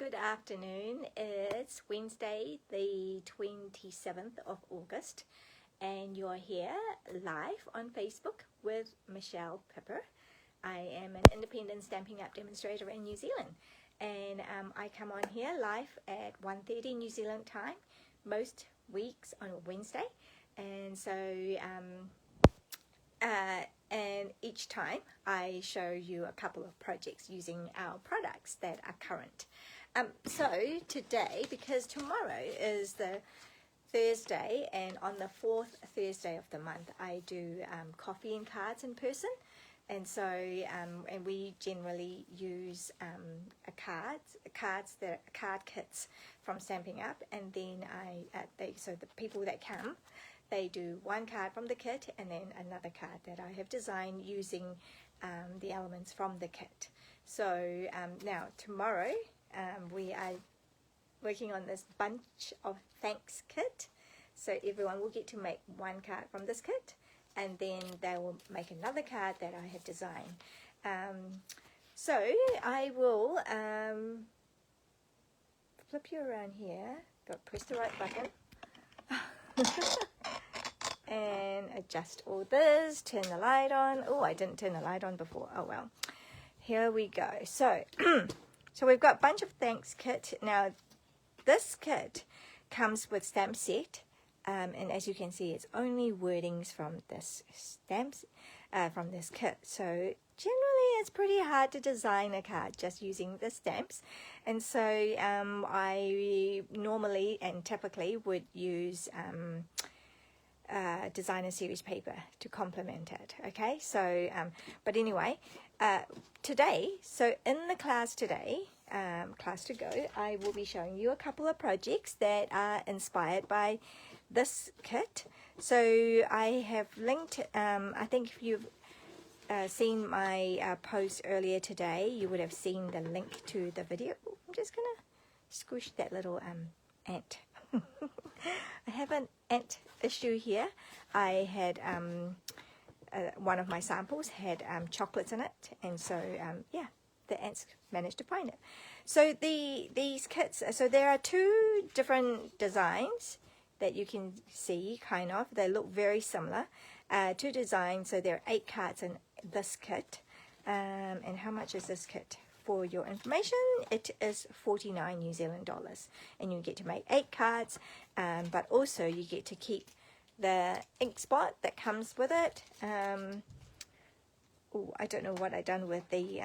good afternoon. It's Wednesday, the 27th of August, and you're here live on Facebook with Michelle Pepper. I am an independent Stampin' Up demonstrator in New Zealand, and I come on here live at 1:30 New Zealand time, most weeks on a Wednesday, and so and each time I show you a couple of projects using our products that are current. So today, because tomorrow is the Thursday, and on the fourth Thursday of the month I do coffee and cards in person, and so and we generally use card kits from Stampin' Up, and then so the people that come, they do one card from the kit and then another card that I have designed using the elements from the kit. So now tomorrow we are working on this bunch of thanks kit. So everyone will get to make one card from this kit, and then they will make another card that I have designed. So I will flip you around here. Got press the right button. And adjust all this, turn the light on. Oh, I didn't turn the light on before. Oh well. Here we go. So so we've got a bunch of thanks kit. Now this kit comes with stamp set, and as you can see, it's only wordings from this stamps from this kit. So generally it's pretty hard to design a card just using the stamps, and so I normally and typically would use designer series paper to complement it. Okay, so but anyway, today, so in the class today, class to go, I will be showing you a couple of projects that are inspired by this kit. So I have linked, I think if you've seen my post earlier today, you would have seen the link to the video. I'm just gonna squish that little ant. I have an ant issue here. I had one of my samples had chocolates in it, and so yeah, the ants managed to find it. So these kits, so there are two different designs that you can see, kind of. They look very similar. Two designs, so there are 8 cards in this kit. And how much is this kit? For your information, it is 49 New Zealand dollars, and you get to make 8 cards, but also you get to keep the ink spot that comes with it. Oh, I don't know what I've done with the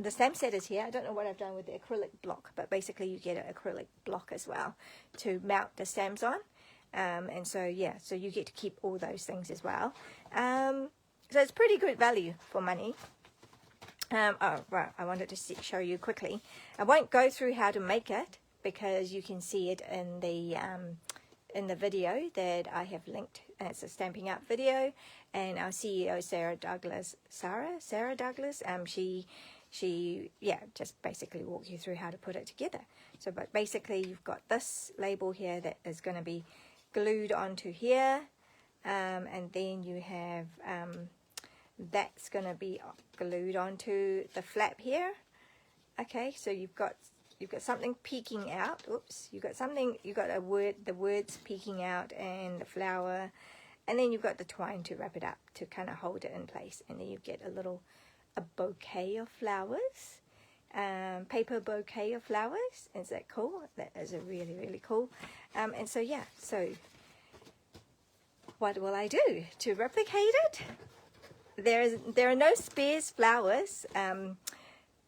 stamp set is here. I don't know what I've done with the acrylic block, but basically you get an acrylic block as well to mount the stamps on, and so yeah, so you get to keep all those things as well. So it's pretty good value for money. Oh, right, I wanted to show you quickly. I won't go through how to make it because you can see it in the video that I have linked. It's a Stampin' Up video, and our CEO Sarah Douglas, she just basically walk you through how to put it together. So, but basically you've got this label here that is going to be glued onto here, and then you have that's going to be glued onto the flap here. Okay, so you've got something peeking out. Oops, you've got the words peeking out, and the flower, and then you've got the twine to wrap it up to kind of hold it in place, and then you get a bouquet of flowers, paper bouquet of flowers. Is that cool? That is a really, really cool. And so yeah, so what will I do to replicate it? There are no spares flowers,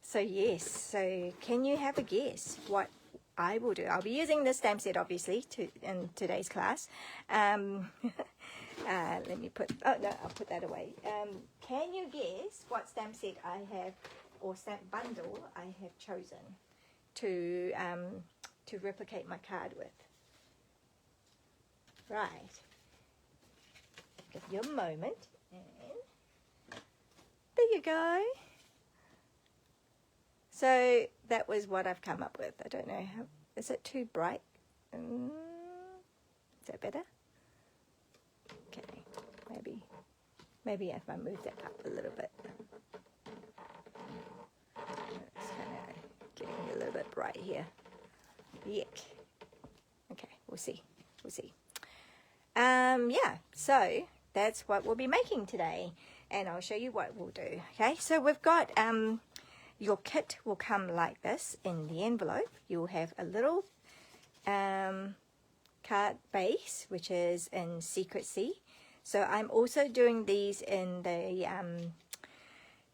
so yes, so can you have a guess what I will do? I'll be using this stamp set obviously in today's class. Let me put, oh no, I'll put that away. Can you guess what stamp set I have, or stamp bundle I have chosen to replicate my card with? Right, give you a moment. There you go. So that was what I've come up with. I don't know how, is it too bright? Is that better? Okay, maybe if I move that up a little bit. Let's kind of right here. Yuck. Okay, we'll see. We'll see. Yeah, so that's what we'll be making today, and I'll show you what we'll do. Okay, so we've got your kit will come like this in the envelope. You'll have a little card base, which is in Secrecy. So I'm also doing these in the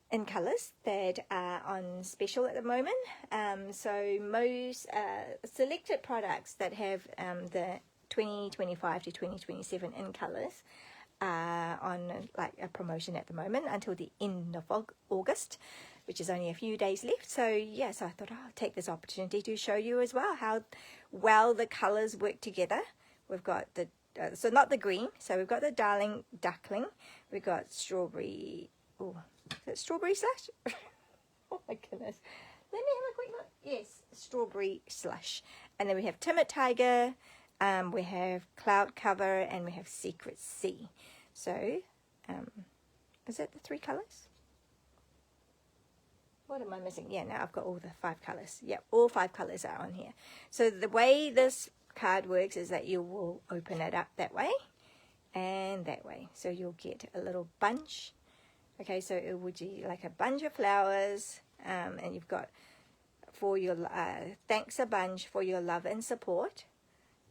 in colors that are on special at the moment. So most selected products that have the 2025 to 2027 in colors are on like a promotion at the moment until the end of August, which is only a few days left. So yes, I thought I'll take this opportunity to show you as well how well the colors work together. We've got the so not the green, so we've got the Darling Duckling, we've got strawberry, oh, is it strawberry slush? Oh my goodness, let me have a quick look. Yes, strawberry slush. And then we have Timid Tiger, we have Cloud Cover, and we have Secret Sea. So is that the 3 colors? What am I missing? Yeah, now I've got all the 5 colors. Yep, all 5 colors are on here. So the way this card works is that you will open it up that way and that way. So you'll get a little bunch. Okay, so it would be like a bunch of flowers, and you've got for your thanks a bunch for your love and support.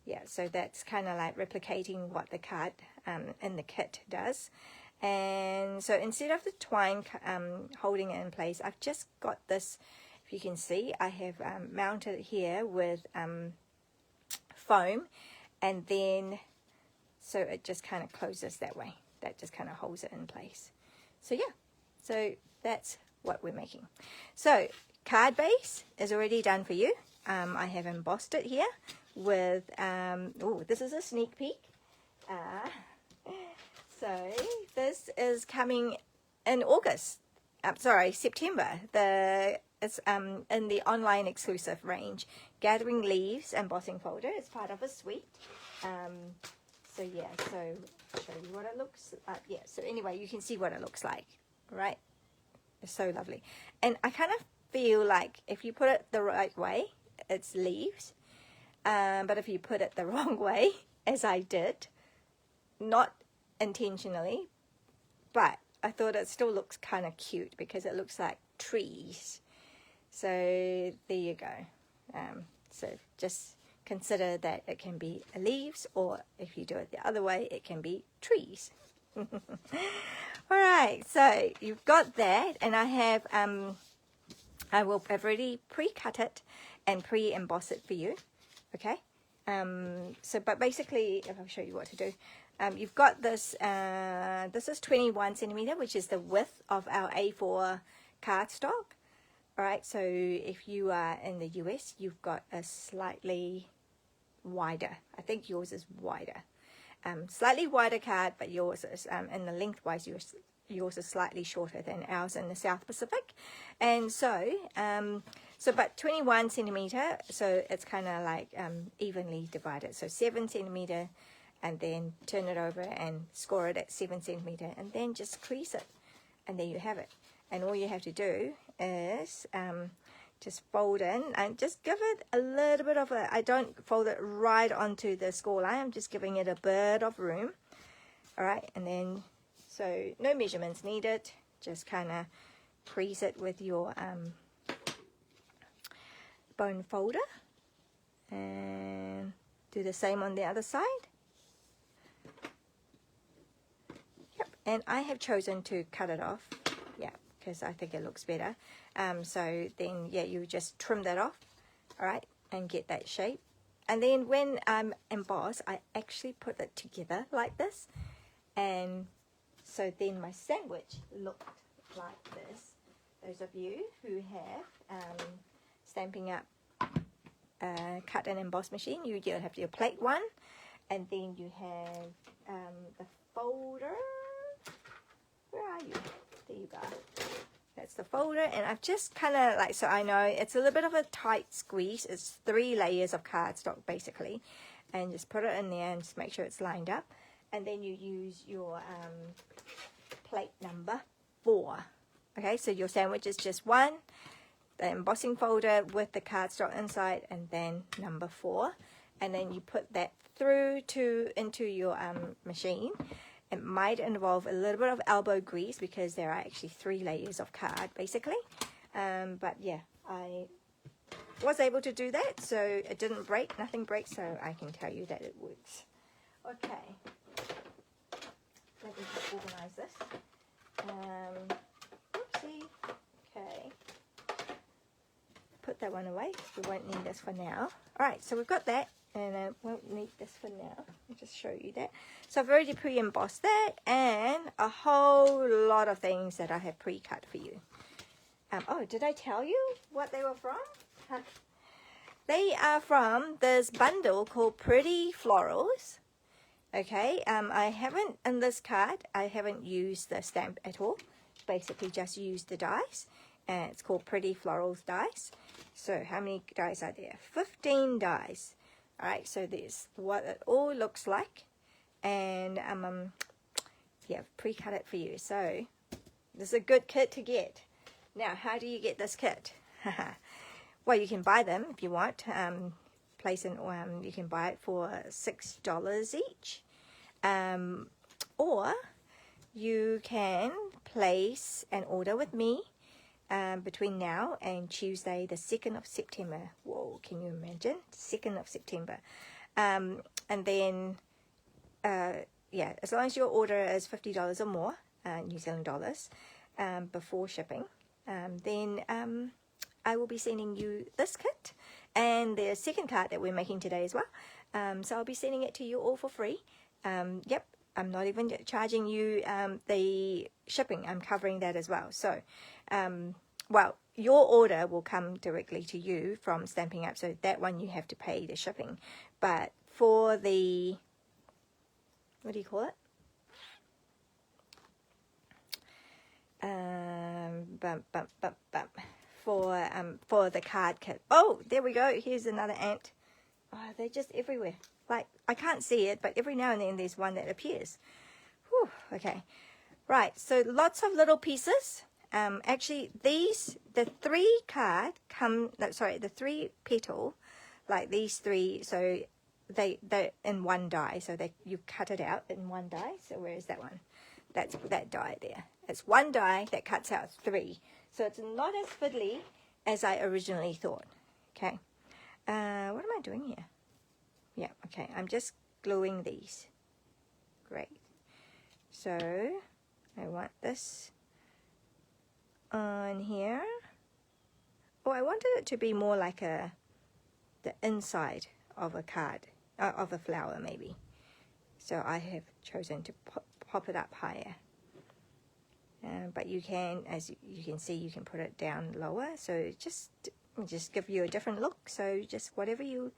Yeah, so that's kind of like replicating what the card in the kit does. And so instead of the twine holding it in place, I've just got this, if you can see, I have mounted it here with foam, and then so it just kind of closes that way. That just kind of holds it in place. So yeah, so that's what we're making. So card base is already done for you. I have embossed it here with oh, this is a sneak peek. So this is coming in August. Sorry, September. It's in the online exclusive range, Gathering Leaves embossing folder. It's part of a suite. So yeah, so I'll show you what it looks like. Yeah, so anyway, you can see what it looks like, right? It's so lovely. And I kind of feel like if you put it the right way, it's leaves. But if you put it the wrong way, as I did, not intentionally, but I thought it still looks kind of cute because it looks like trees. So there you go. So just consider that it can be leaves, or if you do it the other way, it can be trees. All right, so you've got that, and I have I've already pre-cut it and pre-emboss it for you. Okay. So but basically, if I'll show you what to do, you've got this. This is 21 centimeter, which is the width of our A4 cardstock. All right, so if you are in the US, you've got a slightly wider. I think yours is wider. Slightly wider card, but yours is in the lengthwise, yours is slightly shorter than ours in the South Pacific. And so, but 21 centimeter, so it's kind of like evenly divided. So 7 centimeter, and then turn it over and score it at 7 centimeter, and then just crease it, and there you have it. And all you have to do is just fold in and just give it a little bit of I don't fold it right onto the score line, I'm just giving it a bit of room. All right, and then so no measurements needed, just kind of crease it with your bone folder, and do the same on the other side. Yep, and I have chosen to cut it off, yeah, because I think it looks better. So then, yeah, you just trim that off, all right, and get that shape. And then when emboss, I actually put it together like this, and so then my sandwich looked like this. Those of you who have Stampin Up cut and emboss machine, you have your plate one, and then you have the folder. Where are you? There you go. That's the folder, and I've just kind of like, so I know it's a little bit of a tight squeeze. It's 3 layers of cardstock basically, and just put it in there and just make sure it's lined up, and then you use your plate number 4. Okay, so your sandwich is just 1, the embossing folder with the cardstock inside, and then number 4, and then you put that through into your machine. It might involve a little bit of elbow grease because there are actually 3 layers of card basically, but yeah, I was able to do that, so it didn't break, nothing breaks, so I can tell you that it works. Okay, let me just organize this. Oopsie. Okay, put that one away. We won't need this for now. All right, so we've got that, and I won't need this for now. I'll just show you that. So I've already pre-embossed that, and a whole lot of things that I have pre-cut for you. Oh, did I tell you what they were from? They are from this bundle called Pretty Florals. Okay, I haven't, in this card, I haven't used the stamp at all. Basically just used the dies, and it's called Pretty Florals dies. So how many dies are there? 15 dies. All right, so there's what it all looks like, and yeah, pre-cut it for you. So this is a good kit to get. Now, how do you get this kit? Well, you can buy them if you want. You can buy it for $6 each, or you can place an order with me between now and Tuesday, the 2nd of September. Whoa, can you imagine? 2nd of September. And then, yeah, as long as your order is $50 or more, New Zealand dollars, before shipping, then I will be sending you this kit and the second card that we're making today as well. So I'll be sending it to you all for free. Yep, I'm not even charging you the shipping. I'm covering that as well. So, well, your order will come directly to you from Stampin Up. So that one you have to pay the shipping. But for the, what do you call it? For the card kit. Oh, there we go. Here's another ant. Oh, they're just everywhere. Like, I can't see it, but every now and then there's one that appears. Whew, okay. Right, so lots of little pieces. Actually, the 3 card come, no, sorry, the 3 petal, like these 3, so they're in one die. So you cut it out in one die. So where is that one? That's that die there. It's one die that cuts out 3. So it's not as fiddly as I originally thought. Okay. What am I doing here? Yeah, okay. I'm just gluing these. Great. So I want this on here. Oh, I wanted it to be more like the inside of a card, of a flower maybe. So I have chosen to pop it up higher. But you can, as you can see, you can put it down lower. So just give you a different look. So just whatever you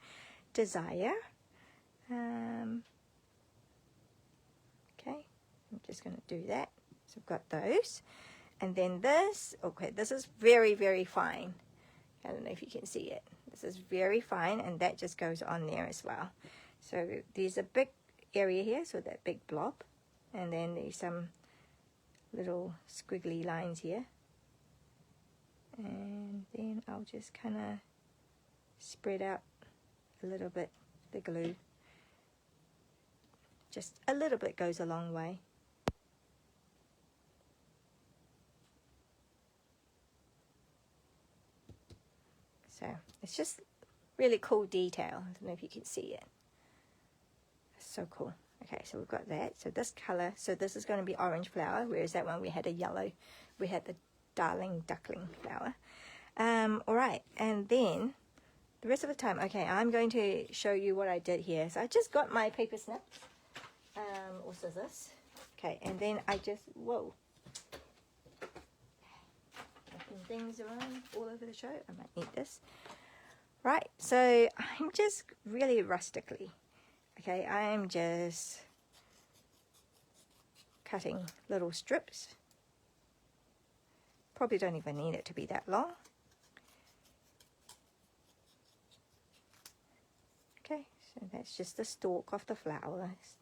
desire. Okay, I'm just going to do that. So I've got those. And then this, okay, this is very, very fine. I don't know if you can see it. This is very fine, and that just goes on there as well. So there's a big area here, so that big blob. And then there's some little squiggly lines here, and then I'll just kind of spread out a little bit the glue. Just a little bit goes a long way. So it's just really cool detail. I don't know if you can see it. It's so cool. Okay, so we've got that. So this color, so this is going to be orange flower, whereas that one we had a yellow. We had the darling duckling flower. All right, and then the rest of the time, okay, I'm going to show you what I did here. So I just got my paper snips, or scissors. Okay, and then I just, whoa, knocking things around all over the show. I might need this. Right, so I'm just really rustically. Okay, I'm just cutting little strips. Probably don't even need it to be that long. Okay, so that's just the stalk of the flowers.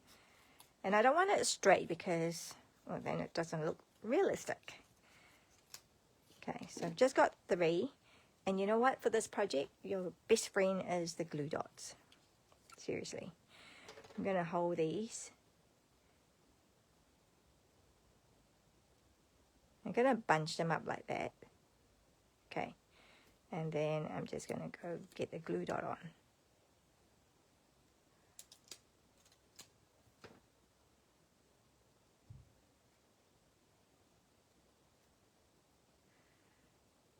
And I don't want it straight because, well, then it doesn't look realistic. Okay, so I've just got 3. And you know what? For this project, your best friend is the glue dots. Seriously. I'm going to hold these. I'm going to bunch them up like that. Okay. And then I'm just going to go get the glue dot on.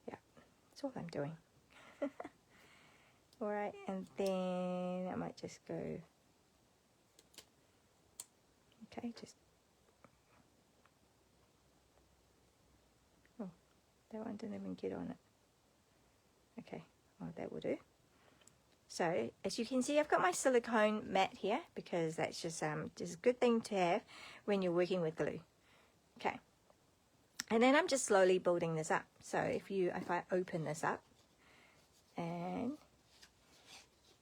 Yeah, that's all I'm doing. Alright, and then I might just go, okay, just, oh, that one didn't even get on it. Okay, well, that will do. So, as you can see, I've got my silicone mat here, because that's just a good thing to have when you're working with glue. Okay, and then I'm just slowly building this up. So, if I open this up, and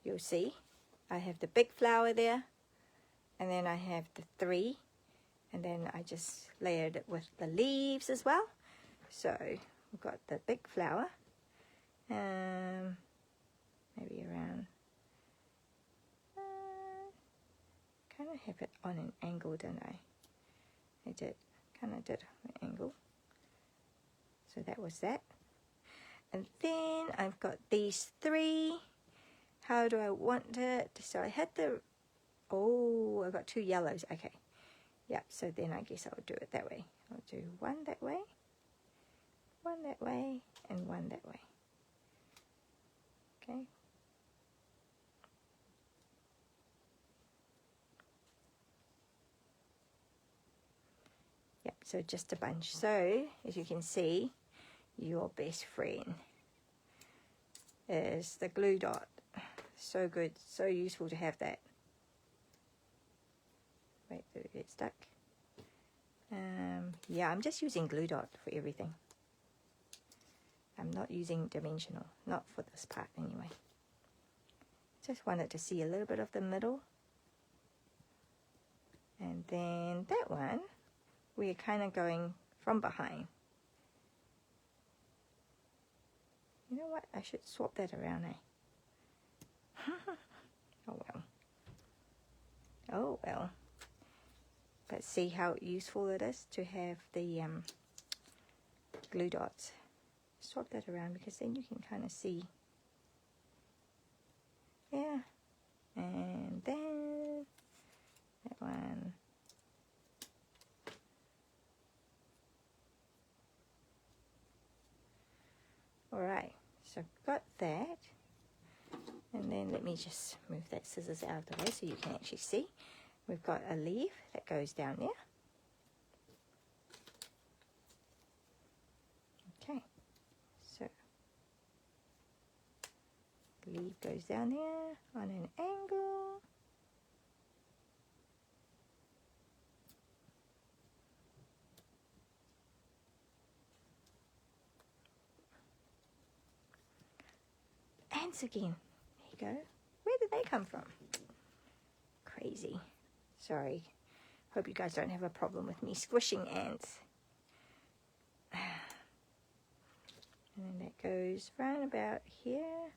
you'll see I have the big flower there, and then I have the 3, and then I just layered it with the leaves as well. So we've got the big flower, maybe around, kind of have it on an angle, don't I? I did, kind of did an angle. So that was that. And then I've got these 3. How do I want it? So I had the, oh, I got 2 yellows. Okay. Yeah, so then I guess I'll do it that way. I'll do 1 that way, 1 that way, and 1 that way. Okay. Yep, so just a bunch. So, as you can see, your best friend is the glue dot. So good, so useful to have that. Wait, did it get stuck? Yeah, I'm just using glue dot for everything. I'm not using dimensional, not for this part anyway. Just wanted to see a little bit of the middle. And then that one, we're kind of going from behind. You know what? I should swap that around, eh? Oh well. Oh well. But see how useful it is to have the glue dots. Swap that around, because then you can kind of see. Yeah. And then that one. Alright, so I've got that. And then let me just move that scissors out of the way so you can actually see. We've got a leaf that goes down there. Okay, so the leaf goes down there on an angle. Ants again. There you go. Where did they come from? Crazy. Sorry. Hope you guys don't have a problem with me squishing ants. And then that goes round about here.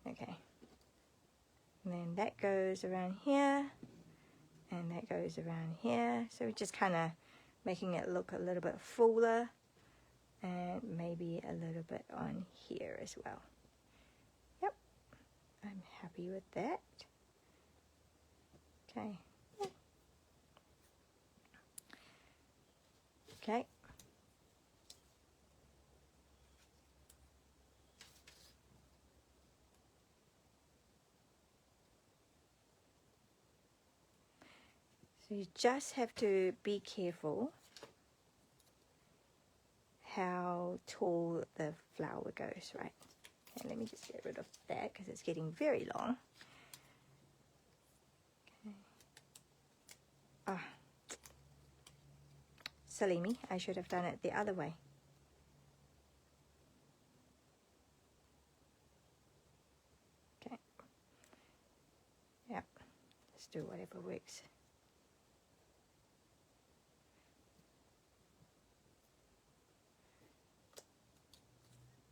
Okay. And then that goes around here. And that goes around here. So we're just kind of making it look a little bit fuller. And maybe a little bit on here as well. Yep. I'm happy with that. Okay. Okay. So you just have to be careful how tall the flower goes, right? Okay, let me just get rid of that because it's getting very long. Okay. Ah, silly me, I should have done it the other way. Okay. Yeah, let's do whatever works.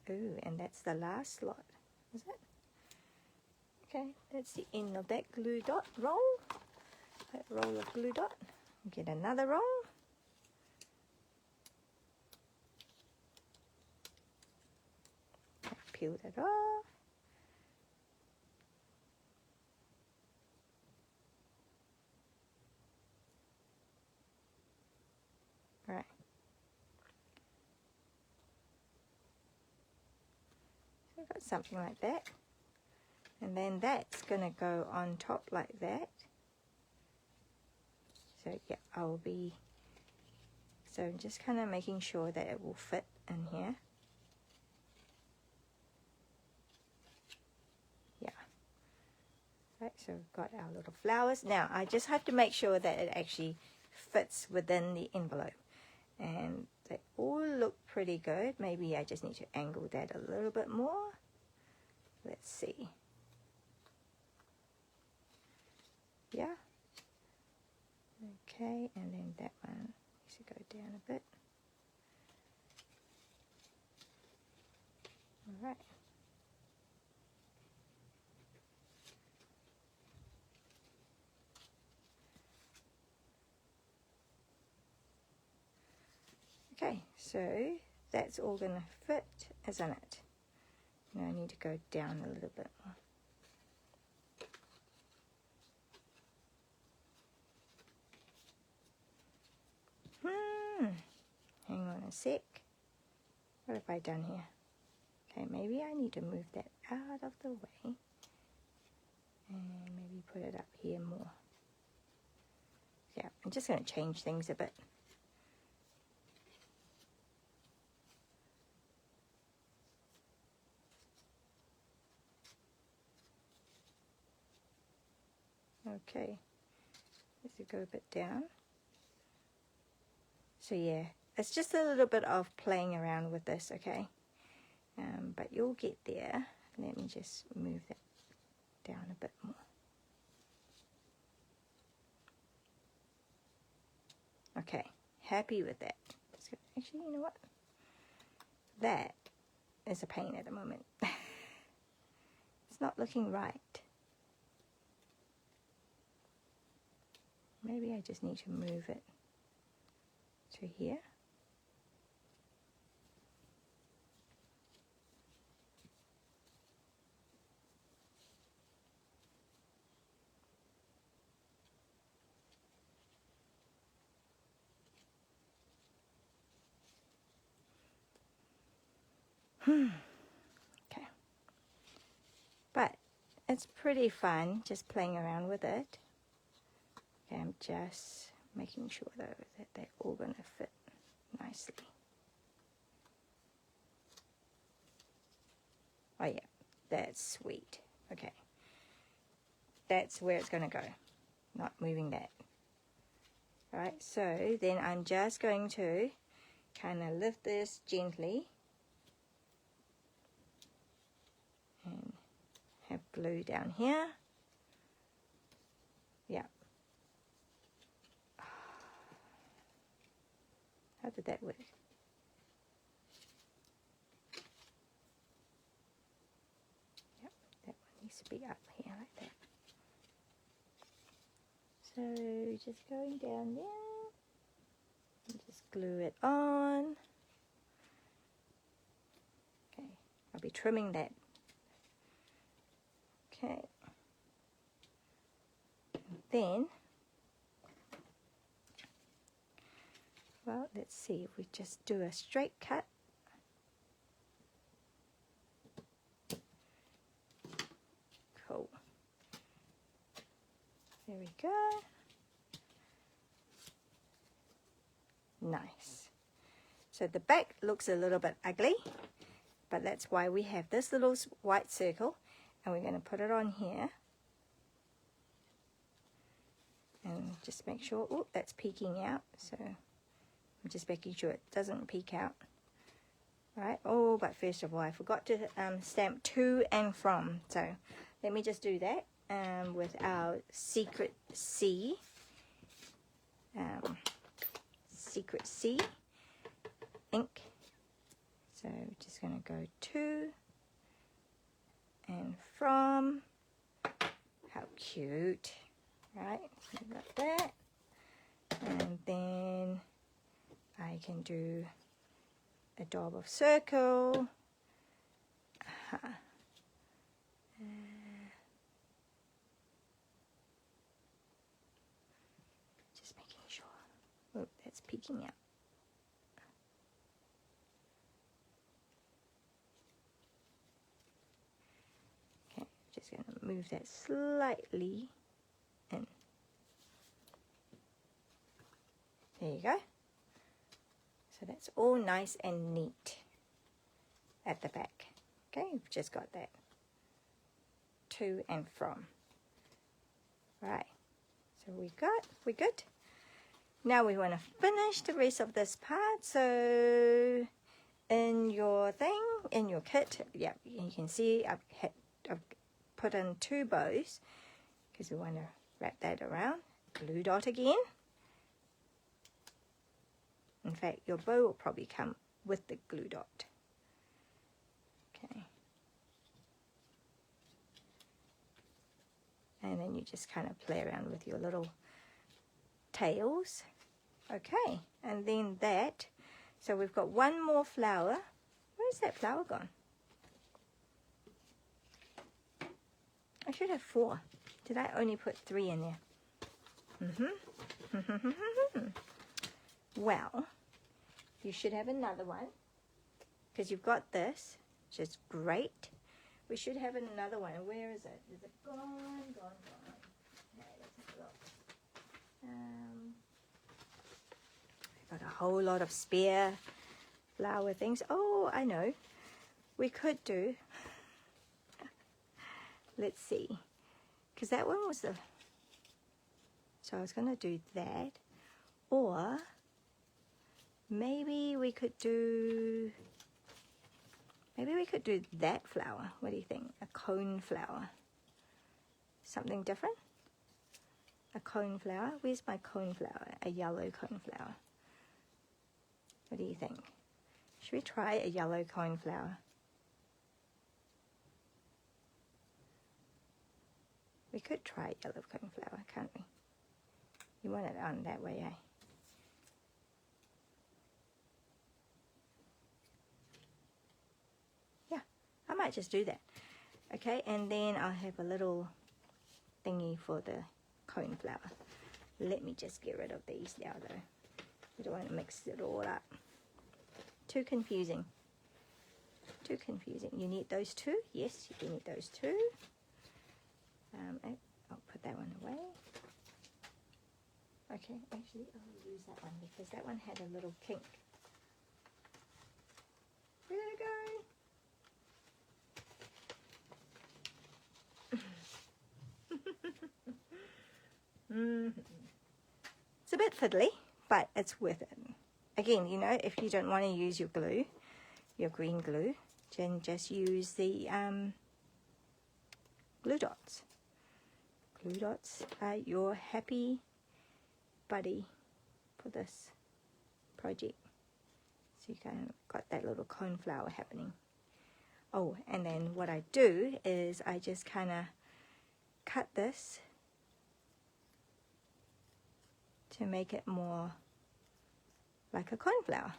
Ooh, and that's the last lot, is it? Okay, that's the end of that glue dot roll. That roll of glue dot. Get another roll. Peel that off. Right. So we've got something like that. And then that's going to go on top like that. So yeah, I'll be, so just kind of making sure that it will fit in here. Yeah. Right, so we've got our little flowers. Now I just have to make sure that it actually fits within the envelope. And they all look pretty good. Maybe I just need to angle that a little bit more. Let's see. Yeah. Okay, and then that one needs to go down a bit. All right. Okay, so that's all going to fit, isn't it? Now I need to go down a little bit more. Hang on a sec. What have I done here? Okay, maybe I need to move that out of the way and maybe put it up here more. Yeah, I'm just going to change things a bit. Okay, let's go a bit down. So yeah, it's just a little bit of playing around with this, okay? But you'll get there. Let me just move that down a bit more. Okay, happy with that. Actually, you know what? That is a pain at the moment. It's not looking right. Maybe I just need to move it to here. Okay. But it's pretty fun just playing around with it. Okay, I'm just making sure though that they're all going to fit nicely. Oh yeah, that's sweet. Okay. That's where it's going to go. Not moving that. Alright, so then I'm just going to kind of lift this gently and have glue down here. Yeah. How did that work? Yep, that one needs to be up here like that. So just going down there and just glue it on. Okay, I'll be trimming that. Okay. And then, well, let's see if we just do a straight cut. Cool. There we go. Nice. So the back looks a little bit ugly, but that's why we have this little white circle, and we're going to put it on here. And just make sure, oh, that's peeking out. So I'm just making sure it doesn't peek out. Right. Oh, but first of all, I forgot to stamp to and from. So let me just do that with our Secret C. Secret C ink. So we're just going to go to and from. How cute, right? So we got that. And then I can do a dog of circle. Just making sure. Oh, that's peeking out. Okay, just going to move that slightly in. There you go. So that's all nice and neat at the back. Okay, we've just got that. To and from. Right. So we're good. Now we want to finish the rest of this part. So in your thing, in your kit, yeah, you can see I've put in 2 bows because we want to wrap that around. Glue dot again. In fact, your bow will probably come with the glue dot. Okay. And then you just kind of play around with your little tails. Okay, and then that. So we've got 1 more flower. Where's that flower gone? I should have 4. Did I only put 3 in there? Well, you should have another one because you've got this, which is great. We should have another one. Where is it? Is it gone? Okay, let's have a look. I've got a whole lot of spare flower things. Oh, I know. We could do, let's see, because that one was the, so I was going to do that, or maybe we could do that flower. What do you think? A cone flower. Something different? A cone flower? Where's my cone flower? A yellow cone flower. What do you think? Should we try a yellow cone flower? We could try yellow cone flower, can't we? You want it on that way, eh? I might just do that. Okay, and then I'll have a little thingy for the cone flower. Let me just get rid of these now though. We don't want to mix it all up. Too confusing. Too confusing. You need those 2? Yes, you need those 2. I'll put that one away. Okay, actually I'll use that one because that one had a little kink. Where did it go? It's a bit fiddly, but it's worth it. Again, you know, if you don't want to use your glue, your green glue, then just use the glue dots. Glue dots are your happy buddy for this project. So you kind of got that little cone flower happening. Oh, and then what I do is I just kind of cut this to make it more like a cornflower.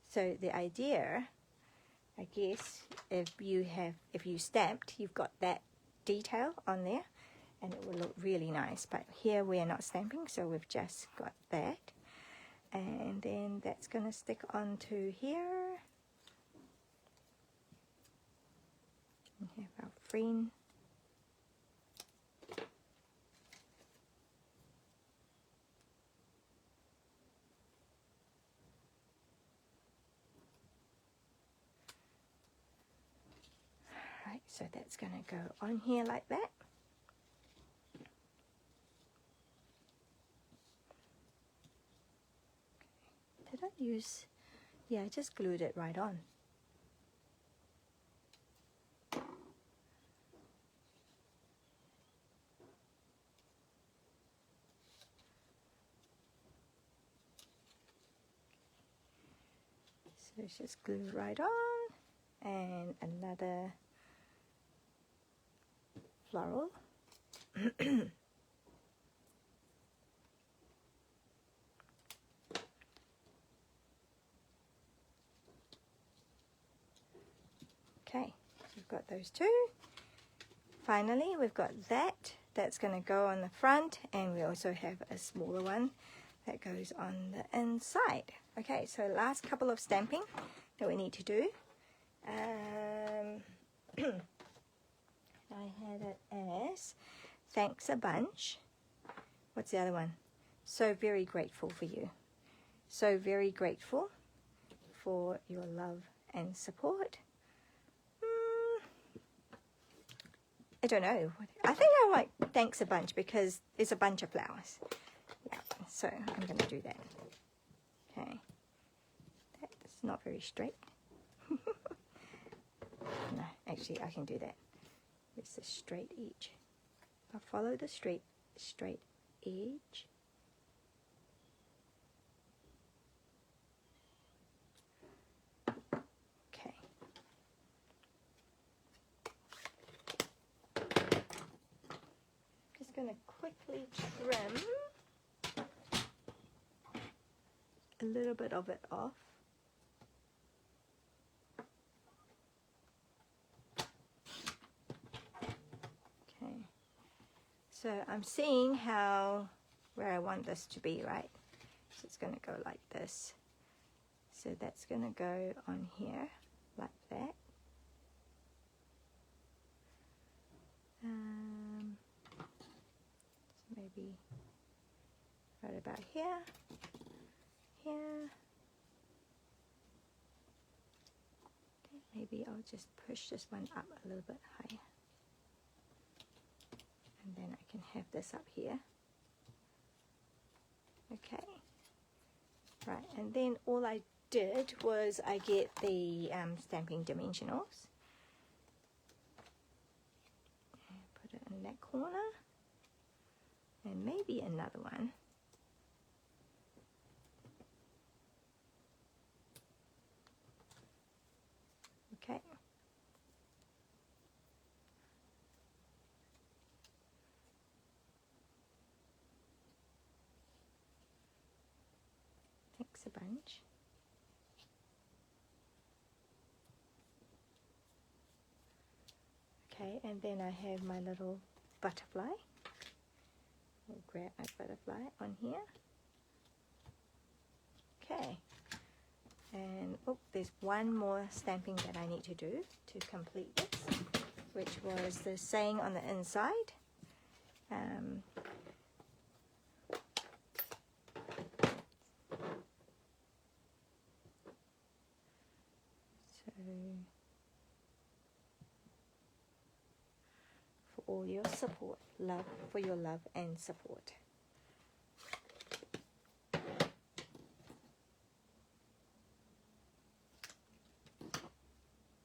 So the idea, I guess, if you stamped, you've got that detail on there and it will look really nice. But here we are not stamping, so we've just got that. And then that's going to stick onto here. We have our friend. Right, so that's going to go on here like that. Did I use, yeah, I just glued it right on. So it's just glue right on, and another floral. Okay, so we've got those two. Finally, we've got that's going to go on the front, and we also have a smaller one that goes on the inside. Okay, so last couple of stamping that we need to do. I had it as thanks a bunch. What's the other one? So very grateful for you. So very grateful for your love and support. I don't know. I think I like thanks a bunch because it's a bunch of flowers. Yeah, so I'm going to do that. Okay. That's not very straight. No, actually I can do that. It's a straight edge. I'll follow the straight edge. Okay. Just going to quickly trim a little bit of it off. Okay. So I'm seeing where I want this to be, right? So it's going to go like this. So that's going to go on here like that. So maybe right about here, here. Okay, maybe I'll just push this one up a little bit higher. And then I can have this up here. Okay. Right, and then all I did was I get the stamping dimensionals. And put it in that corner. And maybe another one. Okay. Thanks a bunch. Okay, and then I have my little butterfly. I'll grab my butterfly on here. Okay, and oh, there's one more stamping that I need to do to complete this, which was the saying on the inside. For all your support, love, for your love and support.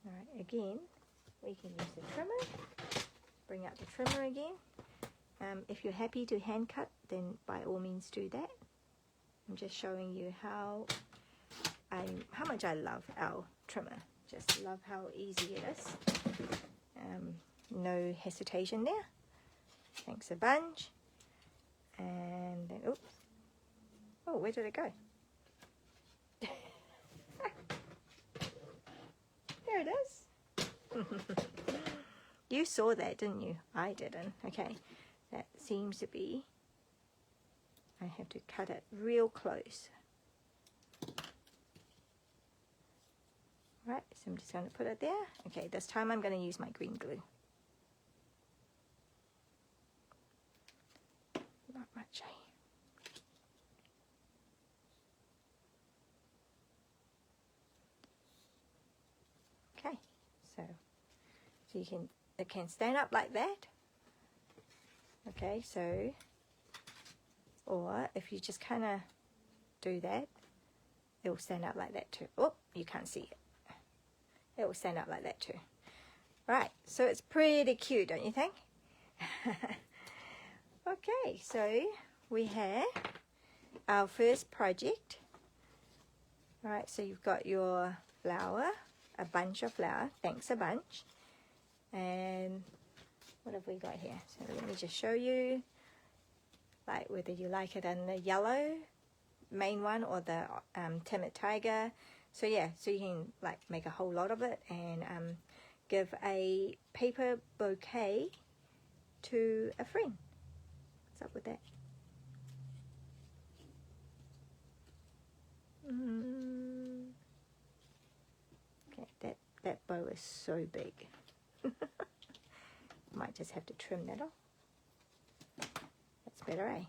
Alright, again, we can use the trimmer. Bring out the trimmer again. If you're happy to hand cut, then by all means do that. I'm just showing you how much I love our trimmer. Just love how easy it is. No hesitation there. Thanks a bunch. And then, oops. Oh, where did it go? There it is. You saw that, didn't you? I didn't. Okay. That seems to be, I have to cut it real close. Right, so I'm just going to put it there. Okay, this time I'm going to use my green glue. Not much, eh? Okay, so it can stand up like that. Okay, so, or if you just kind of do that, it will stand up like that too. Oh, you can't see it. It will stand up like that too. Right, so it's pretty cute, don't you think? Okay, so we have our first project. All right, so you've got your flower, a bunch of flower, thanks a bunch. And what have we got here? So let me just show you, like whether you like it in the yellow main one or the timid tiger. So yeah, so you can like make a whole lot of it and give a paper bouquet to a friend. What's up with that? Okay, that bow is so big. Might just have to trim that off. That's better, eh?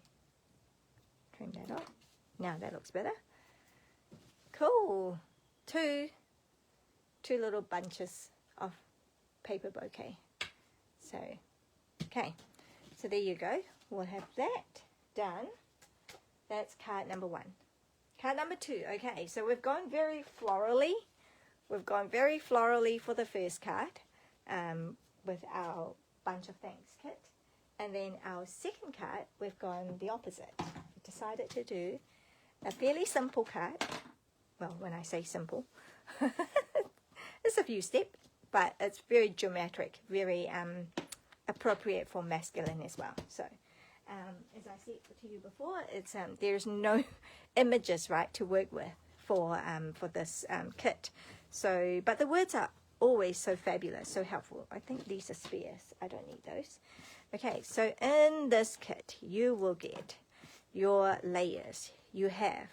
Trim that off. Now that looks better. Cool. Two little bunches of paper bouquet. So, okay. So there you go. We'll have that done. That's card number 1. Card number 2. Okay, so we've gone very florally. We've gone very florally for the first card with our bunch of thanks kit. And then our second card, we've gone the opposite. We decided to do a fairly simple card. Well, when I say simple, it's a few steps, but it's very geometric, very appropriate for masculine as well. So, as I said to you before, it's there's no images, right, to work with for this kit. So, but the words are always so fabulous, so helpful. I think these are spares. I don't need those. Okay, so in this kit, you will get your layers. You have,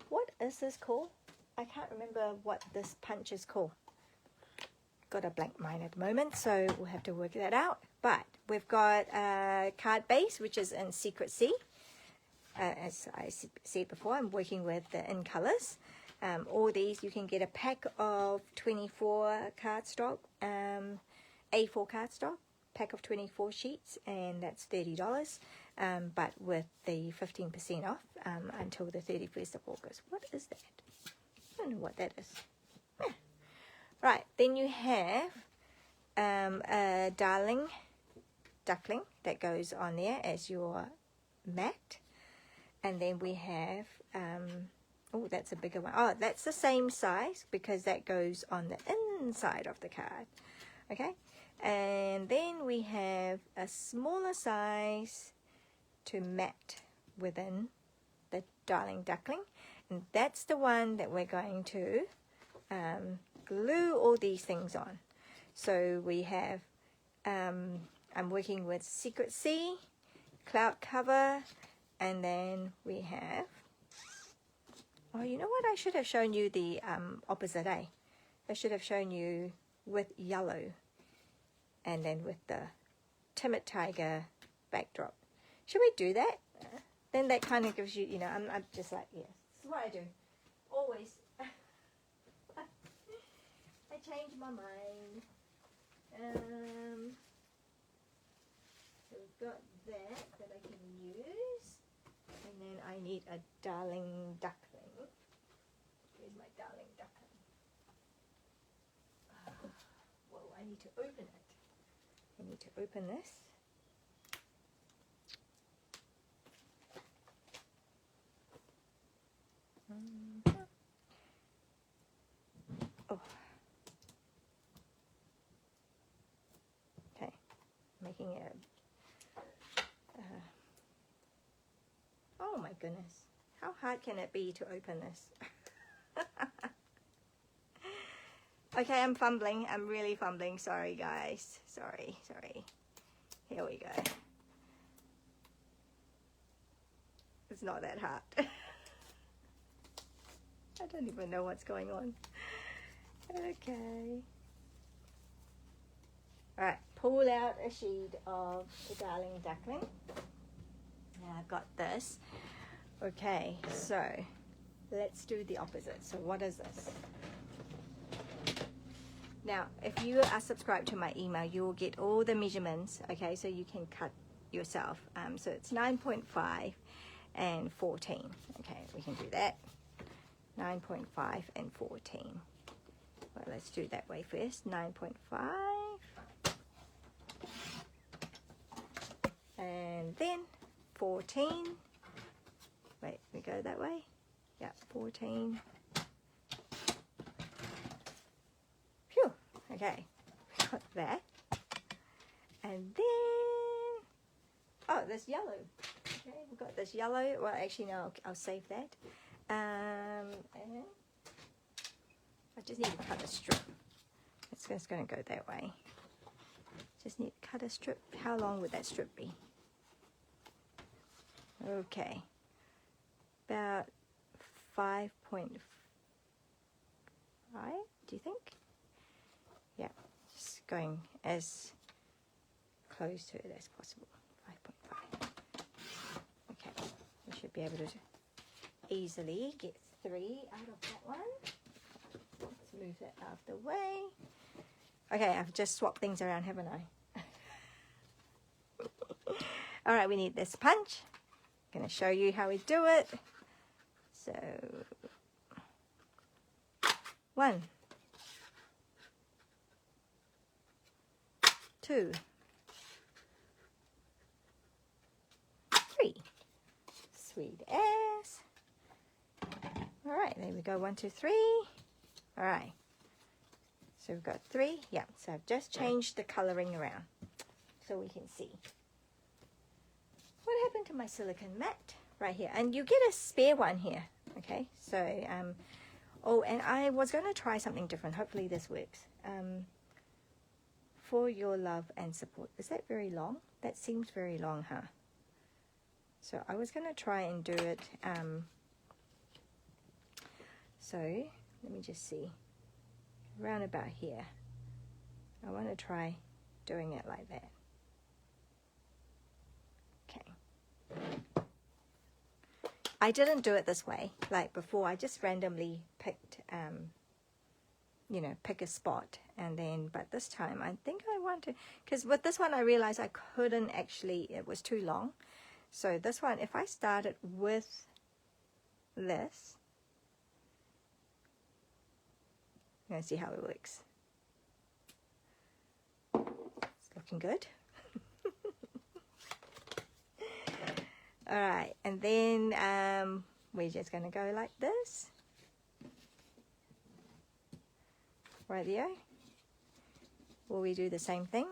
what is this called? I can't remember what this punch is called. Got a blank mind at the moment, so we'll have to work that out. But we've got a card base, which is in Secret C. As I said before, I'm working with the in colors. All these, you can get a pack of 24 cardstock, A4 cardstock, pack of 24 sheets, and that's $30. But with the 15% off until the 31st of August. What is that? I don't know what that is. Yeah. Right, then you have a darling duckling that goes on there as your mat. And then we have, oh, that's a bigger one. Oh, that's the same size because that goes on the inside of the card. Okay, and then we have a smaller size to mat within the darling duckling. And that's the one that we're going to glue all these things on. So we have, I'm working with Secret C, cloud cover, and then we have, oh, you know what? I should have shown you the opposite, eh? I should have shown you with yellow and then with the timid tiger backdrop. Should we do that? Then that kind of gives you, you know, I'm just like, yes, this is what I do. Always. I change my mind. So we've got that I can use. And then I need a darling duckling. Here's my darling duckling. Whoa, I need to open it. I need to open this. Oh. Okay, making it. Oh my goodness, how hard can it be to open this? Okay, I'm fumbling. I'm really fumbling. Sorry, guys. Sorry. Here we go. It's not that hard. I don't even know what's going on. Okay. Alright, pull out a sheet of the darling duckling. Now I've got this. Okay, so let's do the opposite. So what is this? Now, if you are subscribed to my email, you will get all the measurements, okay, so you can cut yourself. So it's 9.5 and 14. Okay, we can do that. 9.5 and 14. Well, let's do it that way first. 9.5 and then 14. Wait, we go that way. Yeah, 14. Phew, okay, got that. And then, oh, this yellow. Okay, we've got this yellow. Well, actually, no, I'll save that. And I just need to cut a strip. It's just going to go that way. Just need to cut a strip. How long would that strip be? Okay, about 5.5, do you think? Yeah, just going as close to it as possible. 5.5. Okay, we should be able to easily get 3 out of that one. Let's move that out of the way. Okay, I've just swapped things around, haven't I? All right, we need this punch. I'm going to show you how we do it. So, 1, 2, 3. Sweet ass. All right, there we go. 1, 2, 3. All right. So we've got 3. Yeah, so I've just changed the coloring around so we can see. What happened to my silicone mat? Right here. And you get a spare one here. Okay, so, oh, and I was going to try something different. Hopefully this works. For your love and support. Is that very long? That seems very long, huh? So I was going to try and do it. So let me just see. Around about here. I want to try doing it like that. Okay. I didn't do it this way like before. I just randomly picked, you know, pick a spot and then, but this time I think I want to, because with this one I realized I couldn't actually, it was too long. So this one, if I started with this, I'm going to see how it works. It's looking good. All right, and then we're just going to go like this. Right there. Will we do the same thing?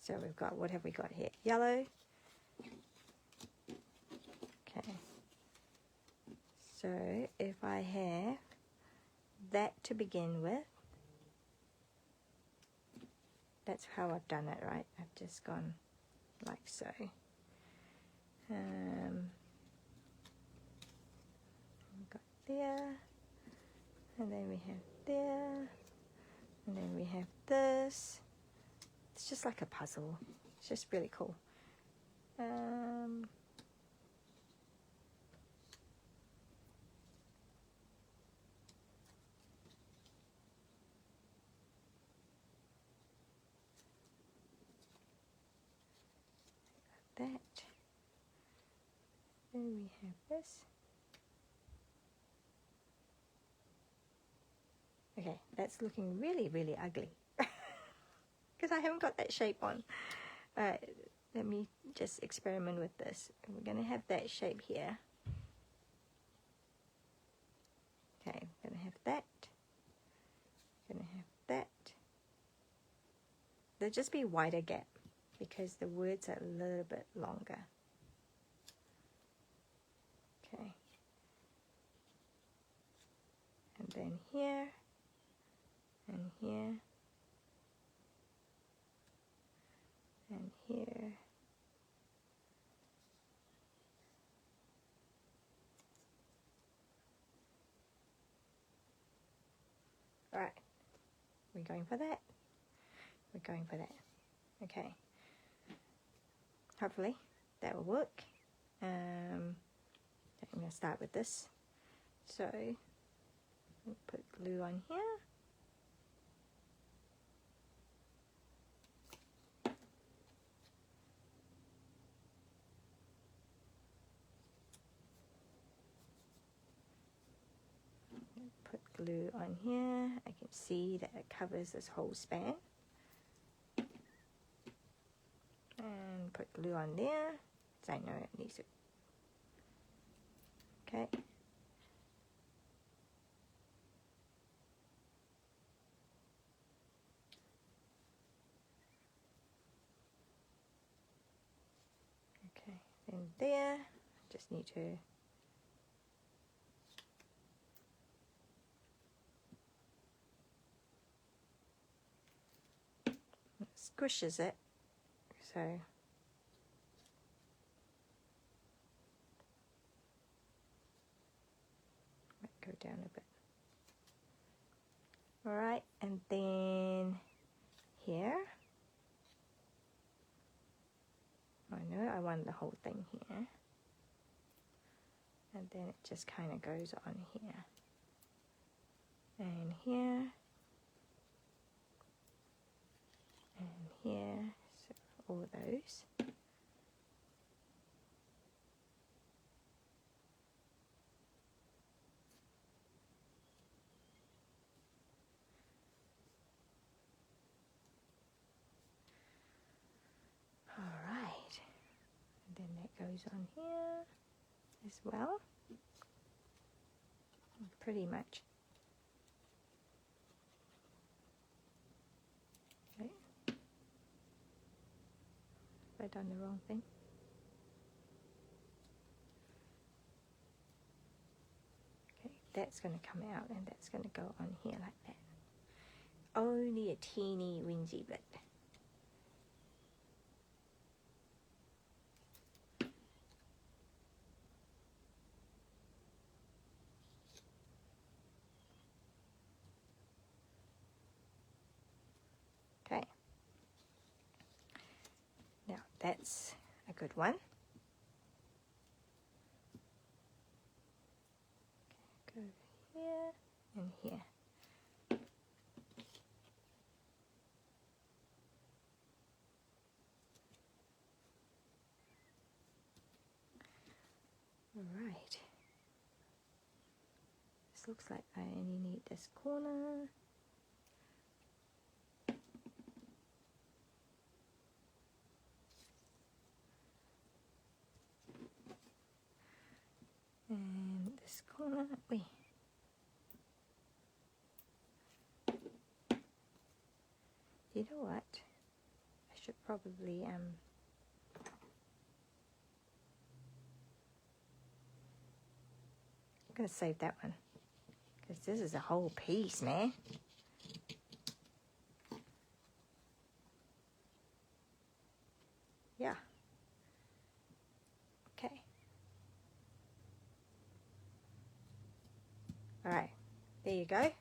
So we've got, what have we got here? Yellow. Okay. So if I have that to begin with, that's how I've done it, right? I've just gone like so. We've got there, and then we have there, and then we have this. It's just like a puzzle. It's just really cool. That. Then we have this. Okay, that's looking really, really ugly. Because I haven't got that shape on. Alright, let me just experiment with this. We're going to have that shape here. Okay, I'm going to have that. Going to have that. There'll just be wider gap because the words are a little bit longer. Okay. And then here, and here, and here. All right, we're going for that. We're going for that. Okay. Hopefully that will work. I'm going to start with this. So put glue on here. Put glue on here. I can see that it covers this whole span. And put glue on there. So I know it needs to. Okay. Okay, then there, just need to squishes it, so might go down a bit. All right, and then here. Oh no, I want the whole thing here. And then it just kind of goes on here. And here. And here. So all those. Alright. And then that goes on here as well. Pretty much. Okay. Have I done the wrong thing? Okay, that's going to come out and that's going to go on here like that. Only a teeny weensy bit. Okay. Now that's a good one. Okay, go here and here. Alright. This looks like I only need this corner. And this corner, wait. You know what? I should probably I'm gonna save that one because this is a whole piece, man. Yeah. Okay. All right. There you go.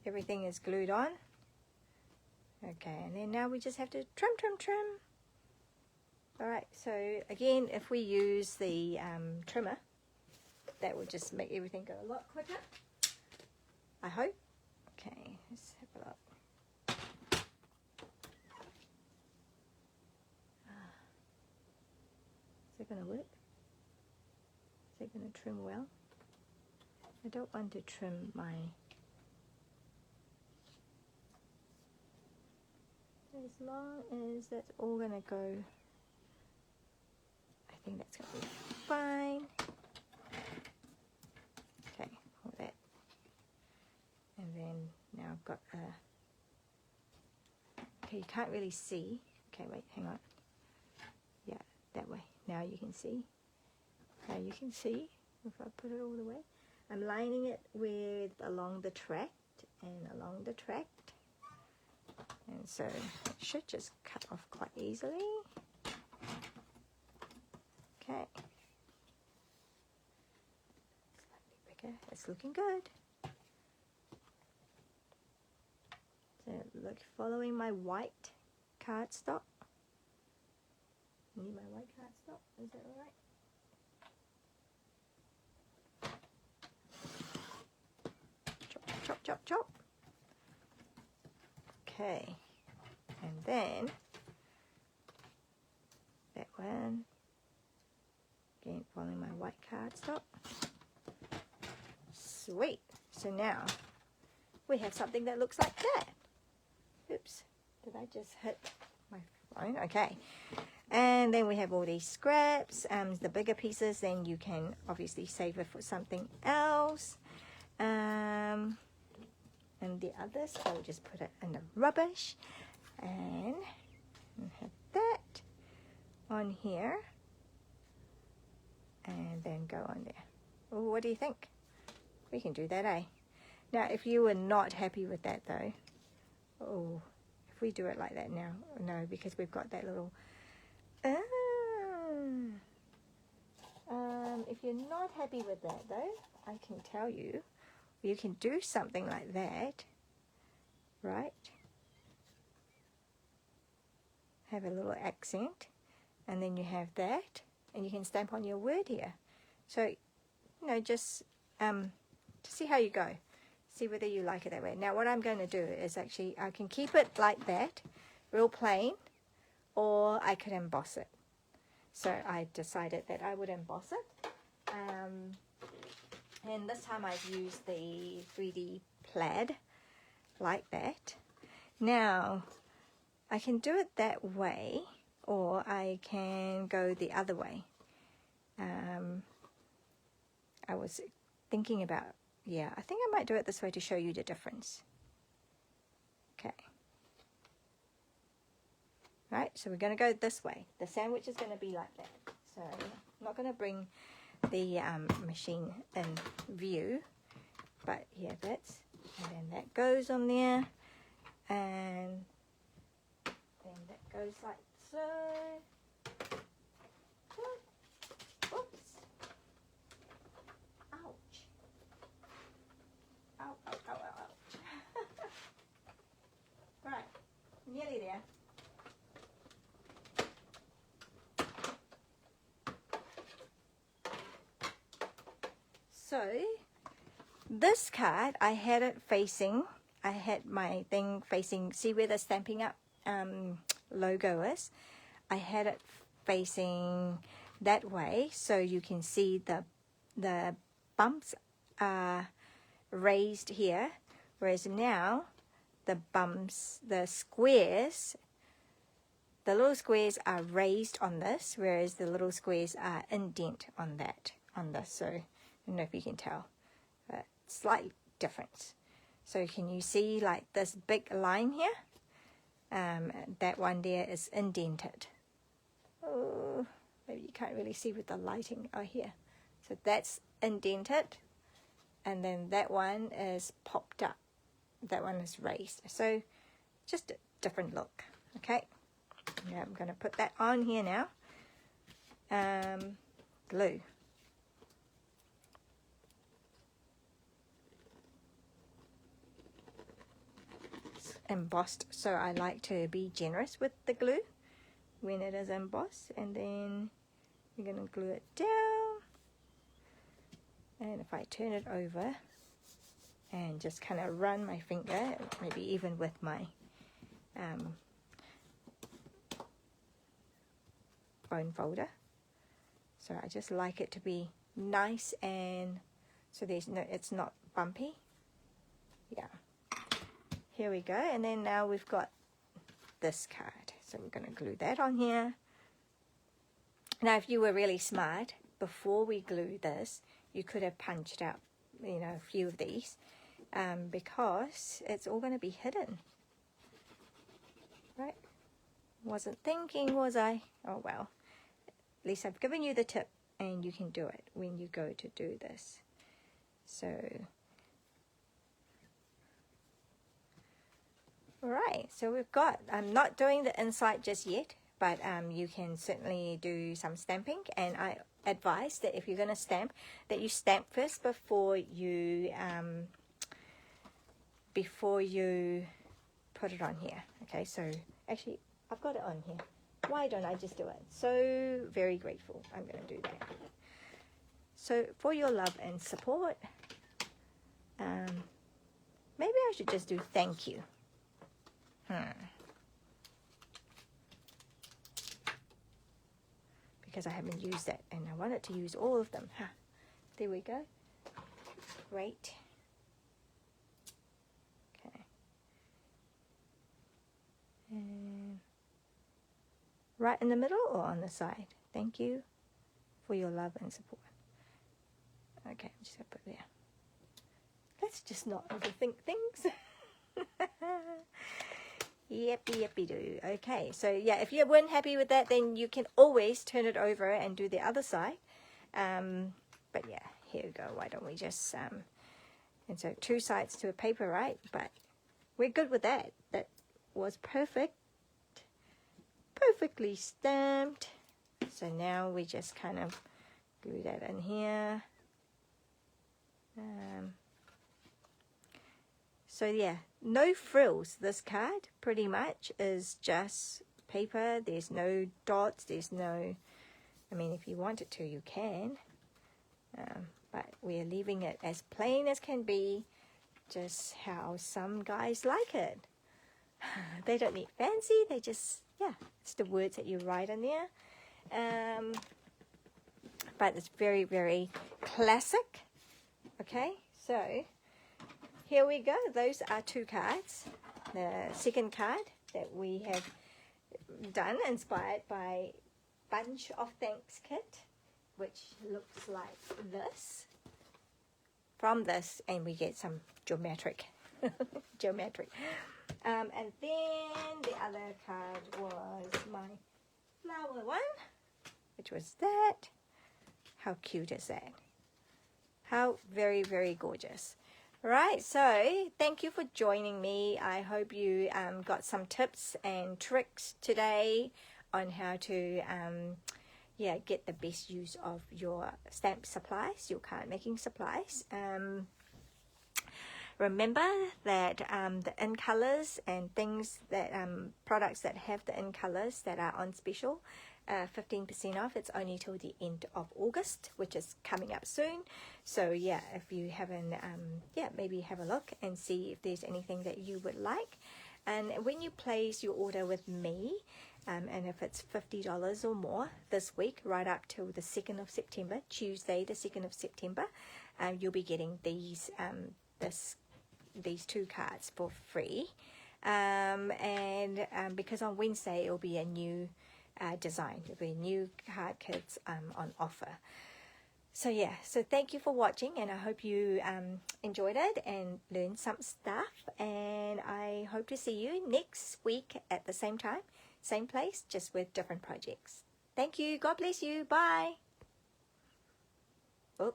Everything is glued on. Okay, and then now we just have to trim. All right, so again, if we use the trimmer, that will just make everything go a lot quicker, I hope. Okay, let's have a look. Is it going to work? Is it going to trim well? I don't want to trim my... As long as that's all going to go, I think that's going to be fine. Okay, all that. And then now I've got a... Okay, you can't really see. Okay, wait, hang on. Yeah, that way. Now you can see. Now you can see if I put it all the way. I'm lining it with along the tract and along the tract. And so it should just cut off quite easily. Okay. Slightly bigger. It's looking good. So look, following my white cardstock. Need my white cardstock? Is that all right? Chop, chop, chop, chop. Okay, and then that one, again following my white cardstock. Sweet. So now we have something that looks like that. Oops, did I just hit my phone? Okay. And then we have all these scraps, the bigger pieces, then you can obviously save it for something else. And the others, I'll just put it in the rubbish. And have that on here. And then go on there. Ooh, what do you think? We can do that, eh? Now, if you were not happy with that, though, oh, if we do it like that now, no, because we've got that little... if you're not happy with that, though, I can tell you, you can do something like that, right? Have a little accent, and then you have that, and you can stamp on your word here. So, you know, just see how you go. See whether you like it that way. Now, what I'm going to do is actually, I can keep it like that, real plain, or I could emboss it. So I decided that I would emboss it. And this time I've used the 3D plaid like that. Now, I can do it that way, or I can go the other way. I was thinking about, yeah, I think I might do it this way to show you the difference. Okay. Right, so we're going to go this way. The sandwich is going to be like that. So I'm not going to bring the machine in view, but yeah, that's, and then that goes on there, and then that goes like so. Oops. Ouch. Ow, ow, ow, ow, ouch. Right, nearly there. So, this card, I had it facing, I had my thing facing, see where the Stampin' Up logo is? I had it facing that way, so you can see the bumps are raised here, whereas now the bumps, the squares, the little squares are raised on this, whereas the little squares are indent on that, on this. So I don't know if you can tell, but slight difference. So can you see like this big line here? That one there is indented. Oh, maybe you can't really see with the lighting. Oh, here. So that's indented, and then that one is popped up. That one is raised. So just a different look. Okay. Yeah, I'm going to put that on here now. Glue. Embossed, so I like to be generous with the glue when it is embossed, and then you're going to glue it down, and if I turn it over and just kind of run my finger, maybe even with my bone folder, so I just like it to be nice, and so there's no, it's not bumpy. Yeah. Here we go, and then now we've got this card. So we're going to glue that on here. Now, if you were really smart, before we glue this, you could have punched out, you know, a few of these, because it's all going to be hidden. Right? Wasn't thinking, was I? Oh, well. At least I've given you the tip, and you can do it when you go to do this. So... Alright, so we've got, I'm not doing the inside just yet, but you can certainly do some stamping, and I advise that if you're going to stamp, that you stamp first before you put it on here. Okay, so actually I've got it on here. Why don't I just do it? So very grateful. I'm going to do that. So for your love and support, maybe I should just do thank you. Because I haven't used that, and I wanted to use all of them. There we go. Great. Okay. And right in the middle or on the side? Thank you for your love and support. Okay, I'm just going to put it there. Let's just not overthink things. Yippee do. Okay, so yeah, if you weren't happy with that, then you can always turn it over and do the other side. But yeah, here we go. Why don't we just and so 2 sides to a paper, right? But we're good with that. That was perfect, perfectly stamped. So now we just kind of glue that in here. So yeah, no frills. This card pretty much is just paper. There's no dots. There's no, I mean, if you wanted to, you can. But we're leaving it as plain as can be, just how some guys like it. They don't need fancy. They just, yeah, it's the words that you write in there. But it's very, very classic. Okay, so here we go. Those are 2 cards. The second card that we have done, inspired by Bunch of Thanks kit, which looks like this. From this, and we get some geometric. And then the other card was my flower one, which was that. How cute is that? How very, very gorgeous. Right, so thank you for joining me. I hope you got some tips and tricks today on how to yeah, get the best use of your stamp supplies, your card making supplies. Remember that the in colors and things that products that have the in colors that are on special, 15% off. It's only till the end of August, which is coming up soon. So yeah, if you haven't, yeah, maybe have a look and see if there's anything that you would like. And when you place your order with me, and if it's $50 or more this week, right up till the 2nd of September, Tuesday the 2nd of September, you'll be getting these these 2 cards for free. Because on Wednesday it'll be a new design. There'll be new card kits on offer. So yeah, so thank you for watching, and I hope you enjoyed it and learned some stuff, and I hope to see you next week at the same time, same place, just with different projects. Thank you. God bless you. Bye. Oh.